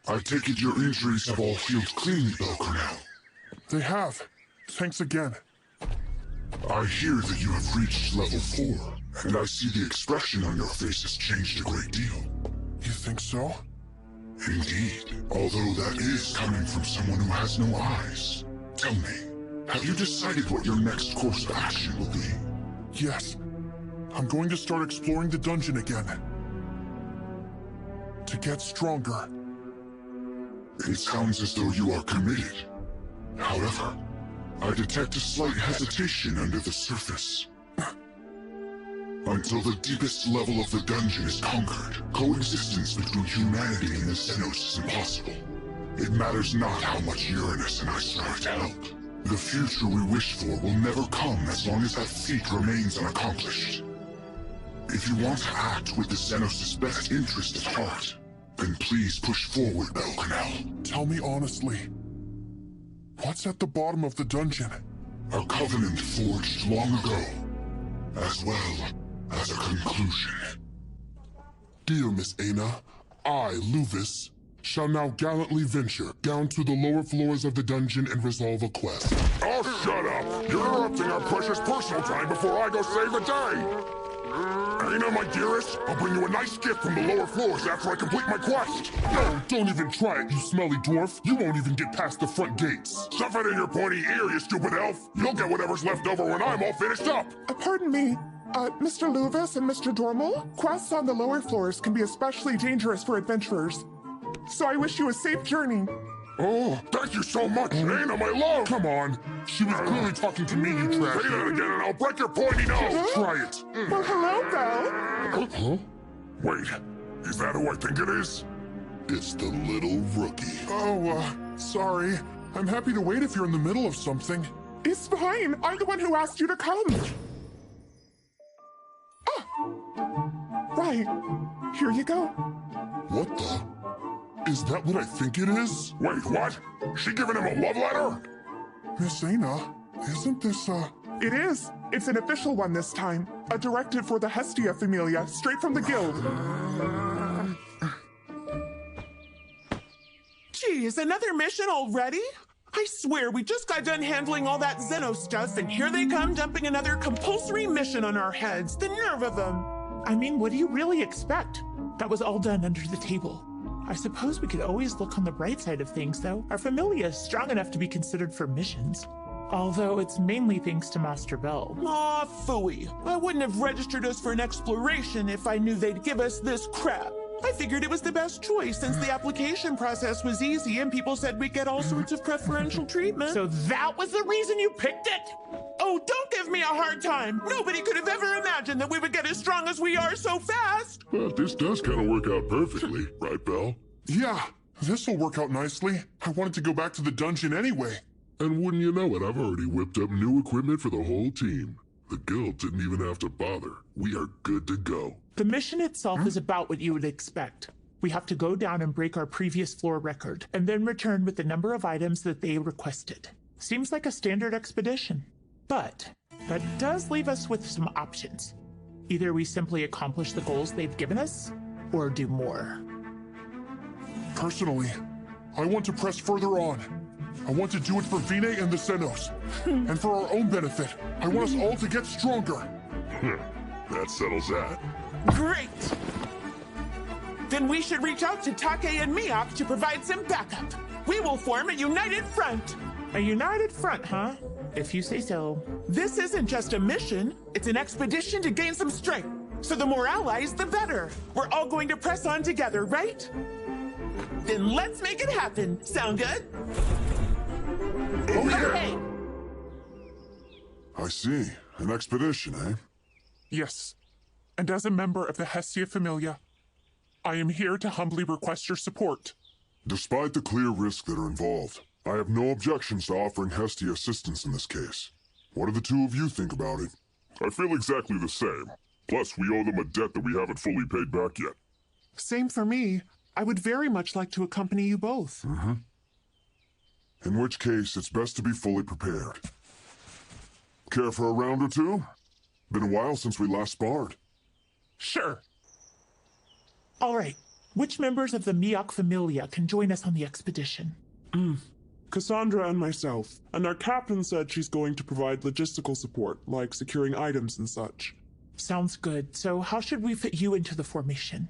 I take it your injuries have all healed cleanly, Belcornell. They have. Thanks again. I hear that you have reached level 4, and I see the expression on your face has changed a great deal. You think so? Indeed, although that is coming from someone who has no eyes. Tell me, have you decided what your next course of action will be? Yes. I'm going to start exploring the dungeon again. To get stronger. It sounds as though you are committed. However, I detect a slight hesitation under the surface. Until the deepest level of the dungeon is conquered, coexistence between humanity and the Xenos is impossible. It matters not how much Uranus and I strive to help. The future we wish for will never come as long as that feat remains unaccomplished. If you want to act with the Xenos' best interest at heart, then please push forward, Belcanel. Tell me honestly, what's at the bottom of the dungeon? A covenant forged long ago, as well as a conclusion. Dear Miss Aina, I, Luvis, shall now gallantly venture down to the lower floors of the dungeon and resolve a quest. Oh, shut up! You're interrupting our precious personal time before I go save the day! Aina, my dearest, I'll bring you a nice gift from the lower floors after I complete my quest! No, don't even try it, you smelly dwarf. You won't even get past the front gates. Stuff it in your pointy ear, you stupid elf! You'll get whatever's left over when I'm all finished up! Pardon me, Mr. Luvis and Mr. Dormal? Quests on the lower floors can be especially dangerous for adventurers. So I wish you a safe journey. Oh, thank you so much, Aina, my love! Come on. She was clearly talking to me, you trash. Say that again and I'll break your pointy nose! Try it. Well, hello, Belle. Huh? Wait, is that who I think it is? It's the little rookie. Oh, sorry. I'm happy to wait if you're in the middle of something. It's fine. I'm the one who asked you to come. Ah, right. Here you go. What the? Is that what I think it is? Wait, what? She giving him a love letter? Miss Aina, isn't this, It is. It's an official one this time. A directive for the Hestia Familia, straight from the guild. Geez, another mission already? I swear, we just got done handling all that Xeno stuff, and here they come dumping another compulsory mission on our heads. The nerve of them! I mean, what do you really expect? That was all done under the table. I suppose we could always look on the bright side of things, though. Our Familia is strong enough to be considered for missions. Although it's mainly thanks to Master Bell. Aw, phooey. I wouldn't have registered us for an exploration if I knew they'd give us this crap. I figured it was the best choice since the application process was easy and people said we'd get all sorts of preferential treatment. So that was the reason you picked it? Oh, don't give me a hard time. Nobody could have ever imagined that we would get as strong as we are so fast. Well, this does kind of work out perfectly, right, Belle? Yeah, this'll work out nicely. I wanted to go back to the dungeon anyway. And wouldn't you know it, I've already whipped up new equipment for the whole team. The guild didn't even have to bother. We are good to go. The mission itself is about what you would expect. We have to go down and break our previous floor record, and then return with the number of items that they requested. Seems like a standard expedition. But that does leave us with some options. Either we simply accomplish the goals they've given us, or do more. Personally, I want to press further on. I want to do it for Vine and the Xenos. And for our own benefit, I want us all to get stronger. That settles that. Great! Then we should reach out to Take and Miak to provide some backup. We will form a united front. A united front, huh? If you say so. This isn't just a mission, it's an expedition to gain some strength. So the more allies, the better. We're all going to press on together, right? Then let's make it happen. Sound good? Oh, yeah! Okay. I see. An expedition, eh? Yes. And as a member of the Hestia Familia, I am here to humbly request your support. Despite the clear risks that are involved, I have no objections to offering Hestia assistance in this case. What do the two of you think about it? I feel exactly the same. Plus, we owe them a debt that we haven't fully paid back yet. Same for me. I would very much like to accompany you both. In which case, it's best to be fully prepared. Care for a round or two? Been a while since we last sparred. Sure. All right. Which members of the Miak Familia can join us on the expedition? Cassandra and myself. And our captain said she's going to provide logistical support, like securing items and such. Sounds good. So how should we fit you into the formation?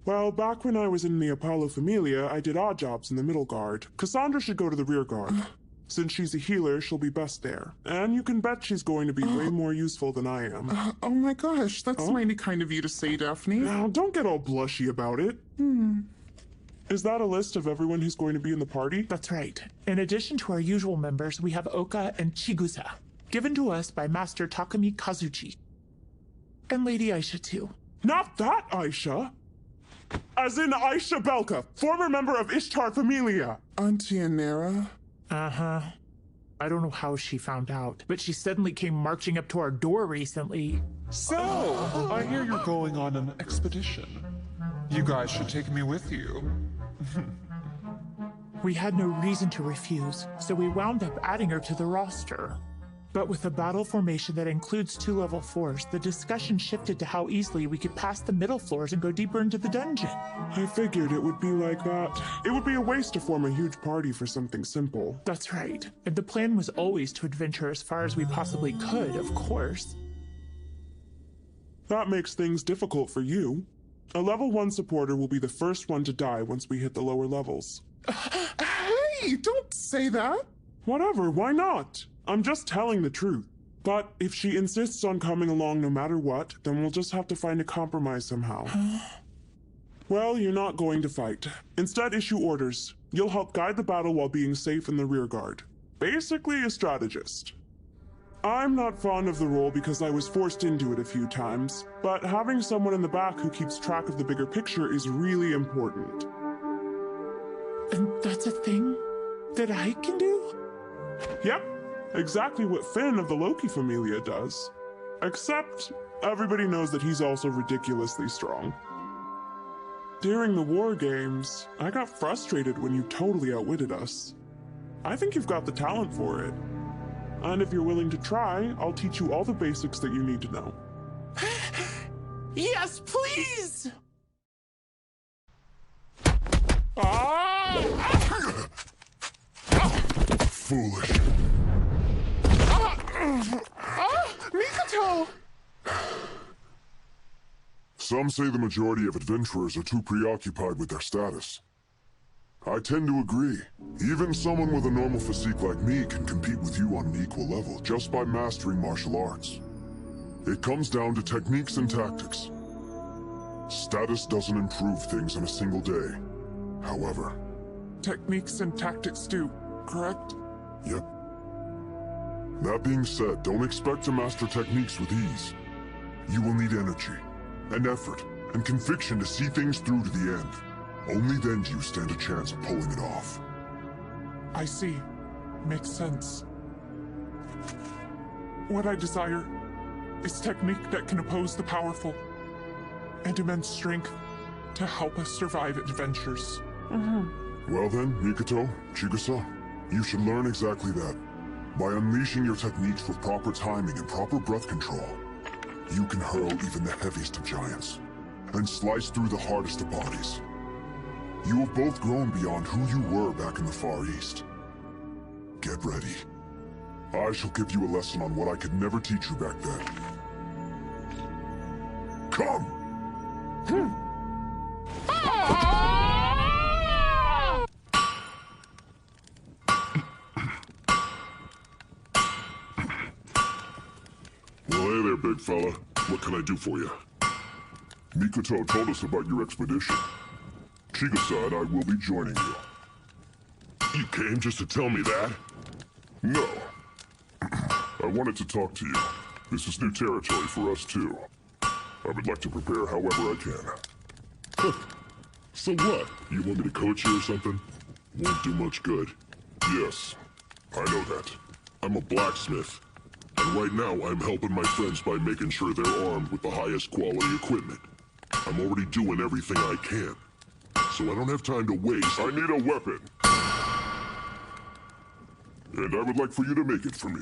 Well, back when I was in the Apollo Familia, I did odd jobs in the middle guard. Cassandra should go to the rear guard. Since she's a healer, she'll be best there. And you can bet she's going to be way more useful than I am. Oh my gosh, that's mighty kind of you to say, Daphne. Now, don't get all blushy about it. Is that a list of everyone who's going to be in the party? That's right. In addition to our usual members, we have Oka and Chigusa, given to us by Master Takumi Kazuchi. And Lady Aisha, too. Not that Aisha! As in Aisha Belka, former member of Ishtar Familia. Auntie Anera? Uh-huh. I don't know how she found out, but she suddenly came marching up to our door recently. So, I hear you're going on an expedition. You guys should take me with you. We had no reason to refuse, so we wound up adding her to the roster. But with a battle formation that includes 2 level 4s, the discussion shifted to how easily we could pass the middle floors and go deeper into the dungeon. I figured it would be like that. It would be a waste to form a huge party for something simple. That's right. And the plan was always to adventure as far as we possibly could, of course. That makes things difficult for you. A level 1 supporter will be the first one to die once we hit the lower levels. Hey, don't say that. Whatever, why not? I'm just telling the truth. But if she insists on coming along no matter what, then we'll just have to find a compromise somehow. Well, you're not going to fight. Instead, issue orders. You'll help guide the battle while being safe in the rear guard. Basically a strategist. I'm not fond of the role because I was forced into it a few times, but having someone in the back who keeps track of the bigger picture is really important. And that's a thing that I can do? Yep, exactly what Finn of the Loki Familia does. Except, everybody knows that he's also ridiculously strong. During the war games, I got frustrated when you totally outwitted us. I think you've got the talent for it. And if you're willing to try, I'll teach you all the basics that you need to know. Yes, please! Foolish. Mikoto! Some say the majority of adventurers are too preoccupied with their status. I tend to agree. Even someone with a normal physique like me can compete with you on an equal level just by mastering martial arts. It comes down to techniques and tactics. Status doesn't improve things in a single day, however. Techniques and tactics do, correct? Yep. That being said, don't expect to master techniques with ease. You will need energy, and effort, and conviction to see things through to the end. Only then do you stand a chance of pulling it off. I see. Makes sense. What I desire is technique that can oppose the powerful, and immense strength to help us survive adventures. Well then, Mikoto, Chigusa, you should learn exactly that. By unleashing your techniques with proper timing and proper breath control, you can hurl even the heaviest of giants, and slice through the hardest of bodies. You have both grown beyond who you were back in the Far East. Get ready. I shall give you a lesson on what I could never teach you back then. Come! Well, hey there, big fella. What can I do for you? Mikoto told us about your expedition. Chigusa and I will be joining you. You came just to tell me that? No. I wanted to talk to you. This is new territory for us, too. I would like to prepare however I can. So what? You want me to coach you or something? Won't do much good. Yes, I know that. I'm a blacksmith. And right now, I'm helping my friends by making sure they're armed with the highest quality equipment. I'm already doing everything I can. So I don't have time to waste. I need a weapon. And I would like for you to make it for me.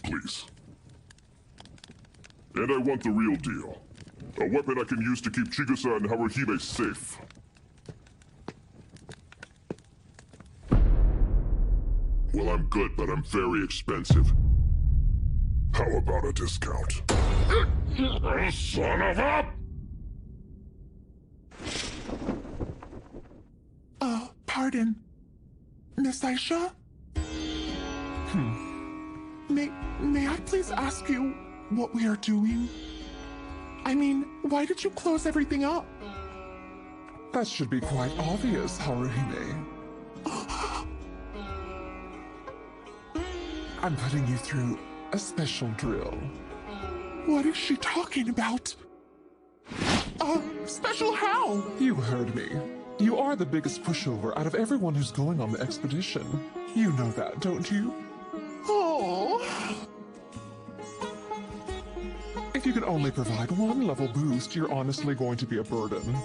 Please. And I want the real deal. A weapon I can use to keep Chigusa and Haruhime safe. Well, I'm good, but I'm very expensive. How about a discount? Son of a... Pardon. Miss Aisha? May I please ask you what we are doing? I mean, why did you close everything up? That should be quite obvious, Haruhime. I'm putting you through a special drill. What is she talking about? Special how? You heard me. You are the biggest pushover out of everyone who's going on the expedition. You know that, don't you? Oh. If you can only provide one level boost, you're honestly going to be a burden.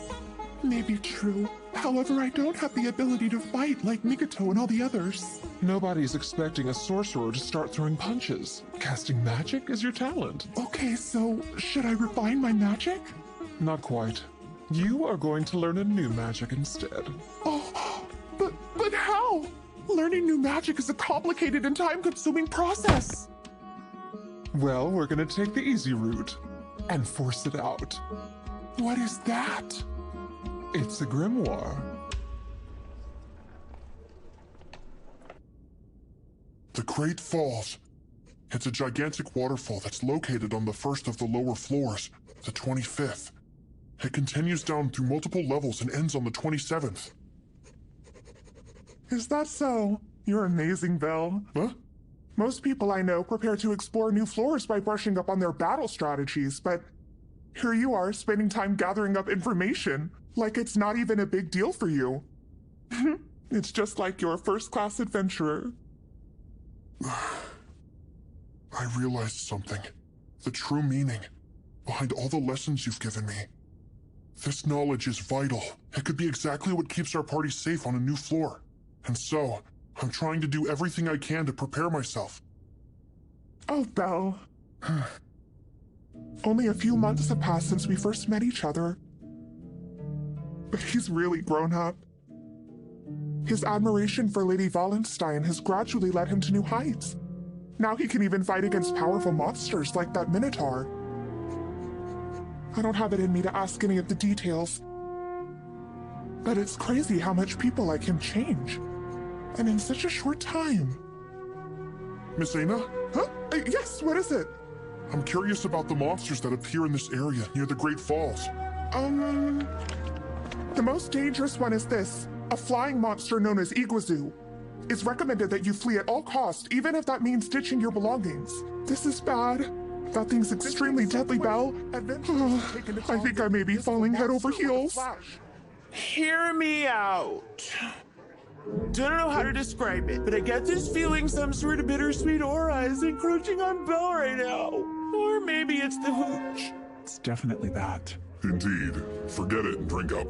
Maybe true. However, I don't have the ability to fight like Mikoto and all the others. Nobody's expecting a sorcerer to start throwing punches. Casting magic is your talent. Okay, so should I refine my magic? Not quite. You are going to learn a new magic instead. Oh, but how? Learning new magic is a complicated and time-consuming process. Well, we're gonna take the easy route and force it out. What is that? It's a grimoire. The Great Falls. It's a gigantic waterfall that's located on the first of the lower floors, the 25th. It continues down through multiple levels and ends on the 27th. Is that so? You're amazing, Belle. Huh? Most people I know prepare to explore new floors by brushing up on their battle strategies, but here you are spending time gathering up information, like it's not even a big deal for you. It's just like you're a first-class adventurer. I realized something. The true meaning behind all the lessons you've given me. This knowledge is vital. It could be exactly what keeps our party safe on a new floor. And so, I'm trying to do everything I can to prepare myself. Oh, Belle. Only a few months have passed since we first met each other. But he's really grown up. His admiration for Lady Wallenstein has gradually led him to new heights. Now he can even fight against powerful monsters like that Minotaur. I don't have it in me to ask any of the details. But it's crazy how much people like him change. And in such a short time. Miss Aina? Huh? Yes, what is it? I'm curious about the monsters that appear in this area near the Great Falls. The most dangerous one is this, a flying monster known as Iguazu. It's recommended that you flee at all costs, even if that means ditching your belongings. This is bad. That thing's extremely deadly, Belle. I think I may be falling head over heels. Hear me out. Don't know how to describe it, but I get this feeling some sort of bittersweet aura is encroaching on Belle right now. Or maybe it's the hooch. It's definitely that. Indeed. Forget it and drink up.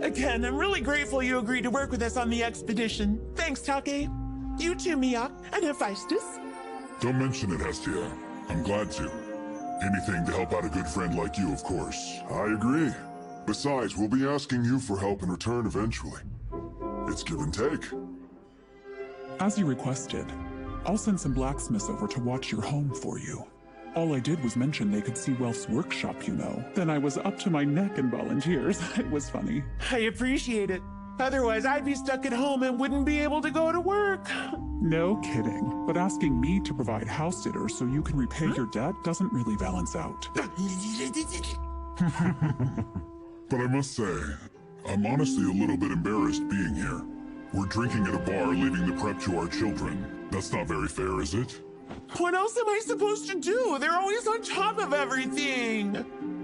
Again, I'm really grateful you agreed to work with us on the expedition. Thanks, Take. You too, Miak and Hephaestus. Don't mention it, Hestia. I'm glad to. Anything to help out a good friend like you, of course. I agree. Besides, we'll be asking you for help in return eventually. It's give and take. As you requested, I'll send some blacksmiths over to watch your home for you. All I did was mention they could see Welf's workshop, you know. Then I was up to my neck in volunteers. It was funny. I appreciate it. Otherwise, I'd be stuck at home and wouldn't be able to go to work. No kidding. But asking me to provide house sitters so you can repay your debt doesn't really balance out. But I must say, I'm honestly a little bit embarrassed being here. We're drinking at a bar, leaving the prep to our children. That's not very fair, is it? What else am I supposed to do? They're always on top of everything.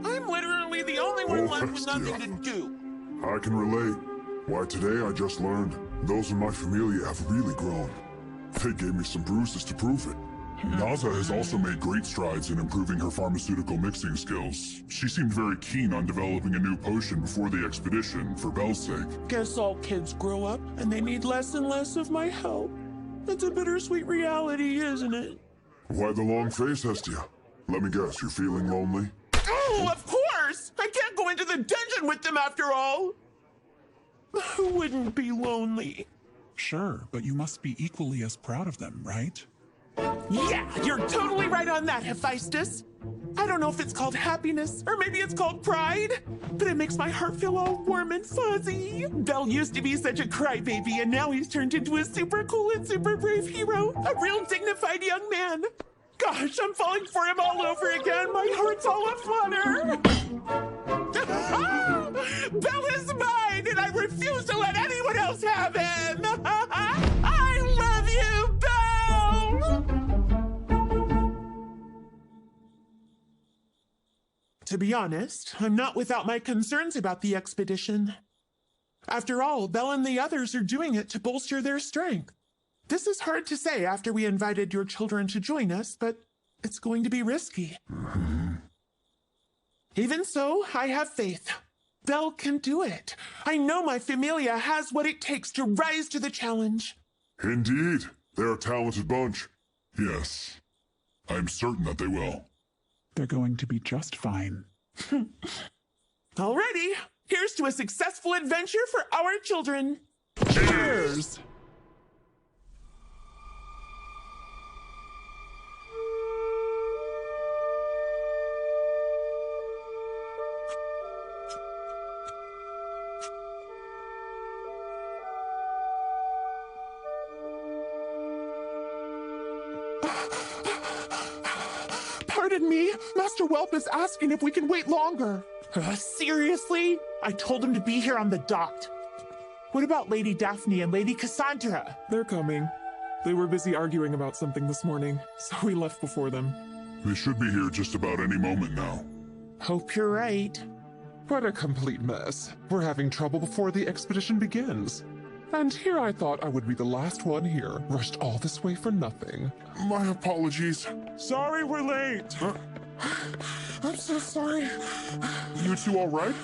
I'm literally the only one left with nothing to do. I can relate. Why, today I just learned those in my familia have really grown. They gave me some bruises to prove it. Naza has also made great strides in improving her pharmaceutical mixing skills. She seemed very keen on developing a new potion before the expedition, for Belle's sake. Guess all kids grow up, and they need less and less of my help. It's a bittersweet reality, isn't it? Why the long face, Hestia? Let me guess, you're feeling lonely? Oh, of course! I can't go into the dungeon with them after all! Who wouldn't be lonely? Sure, but you must be equally as proud of them, right? Yeah, you're totally right on that, Hephaestus. I don't know if it's called happiness, or maybe it's called pride, but it makes my heart feel all warm and fuzzy. Bell used to be such a crybaby, and now he's turned into a super cool and super brave hero, a real dignified young man. Gosh, I'm falling for him all over again. My heart's all aflutter. Bell is mine, and I refuse to let anyone else have him. I love you, Bell! To be honest, I'm not without my concerns about the expedition. After all, Bell and the others are doing it to bolster their strength. This is hard to say after we invited your children to join us, but it's going to be risky. Even so, I have faith. Bell can do it. I know my familia has what it takes to rise to the challenge. Indeed, they're a talented bunch. Yes, I'm certain that they will. They're going to be just fine. Alrighty, here's to a successful adventure for our children. Cheers! Pardon me, Master Whelp is asking if we can wait longer. Seriously? I told him to be here on the dot. What about Lady Daphne and Lady Cassandra? They're coming. They were busy arguing about something this morning, so we left before them. They should be here just about any moment now. Hope you're right. What a complete mess. We're having trouble before the expedition begins. And here I thought I would be the last one here, rushed all this way for nothing. My apologies. Sorry we're late. I'm so sorry. You two all right?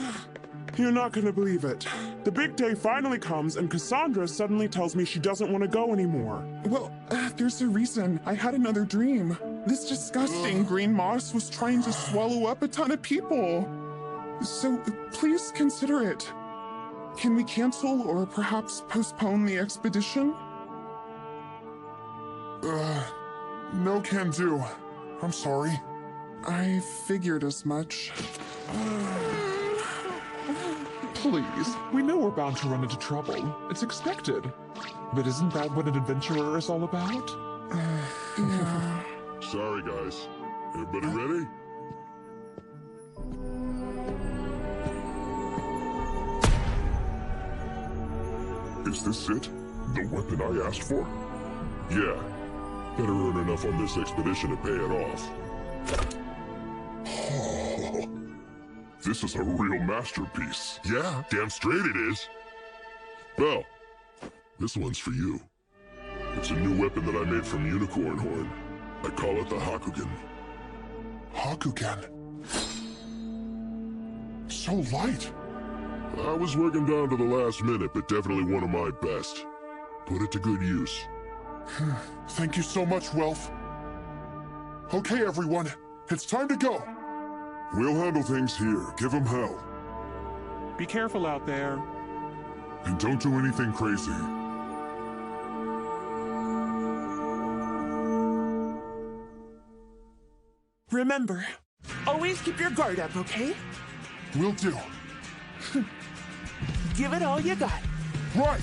You're not gonna believe it. The big day finally comes and Cassandra suddenly tells me she doesn't want to go anymore. Well, there's a reason. I had another dream. This disgusting green moss was trying to swallow up a ton of people. So please consider it. Can we cancel or perhaps postpone the expedition? No can do. I'm sorry. I figured as much. Please, we know we're bound to run into trouble. It's expected. But isn't that what an adventurer is all about? Yeah. Sorry, guys. Everybody ready? Is this it? The weapon I asked for? Yeah. Better earn enough on this expedition to pay it off. Oh, this is a real masterpiece. Yeah, damn straight it is. Well, this one's for you. It's a new weapon that I made from unicorn horn. I call it the Hakugen. Hakugen. So light. I was working down to the last minute, but definitely one of my best. Put it to good use. Thank you so much, Welf. Okay, everyone. It's time to go. We'll handle things here. Give them hell. Be careful out there. And don't do anything crazy. Remember, always keep your guard up, okay? Will do. Give it all you got. Right.